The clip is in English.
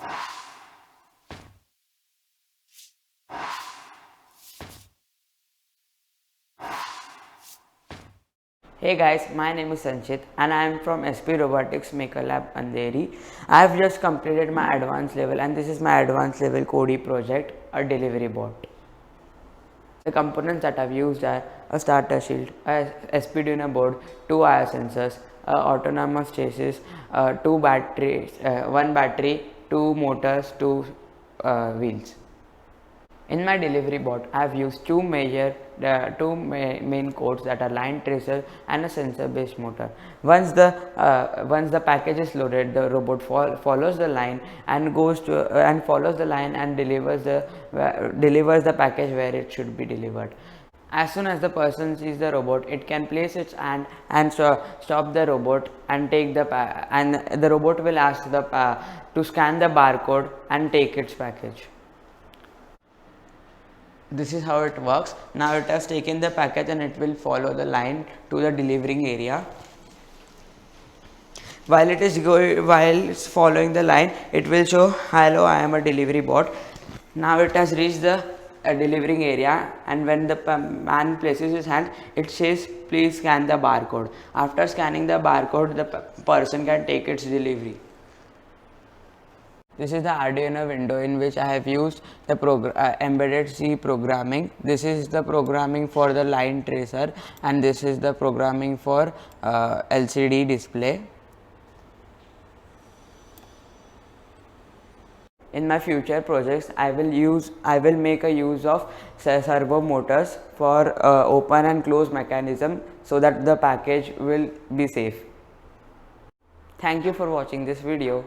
Hey guys, my name is Sanchit and I am from SP Robotics Maker Lab Andheri. I have just completed my advanced level and this is my advanced level Codey project, a delivery bot. The components that I've used are a starter shield, a Arduino board, two IR sensors, a autonomous chassis, two batteries, one battery, two motors, two wheels. In my delivery bot, I have used two main codes that are line tracer and a sensor based motor. Once the package is loaded, the robot follows the line and follows the line and delivers the package where it should be delivered. As soon as the person sees the robot, it can place its hand and stop the robot and take and the robot will ask to scan the barcode and take its package. This is how it works. Now it has taken the package and it will follow the line to the delivering area. While it's following the line, it will show, hello, I am a delivery bot. Now it has reached the delivering area, and when the man places his hand, it says please scan the barcode. After scanning the barcode, the person can take its delivery. This is the Arduino window in which I have used the embedded C programming. This is the programming for the line tracer and this is the programming for LCD display. In my future projects, I will make a use of servo motors for open and close mechanism so that the package will be safe. Thank you for watching this video.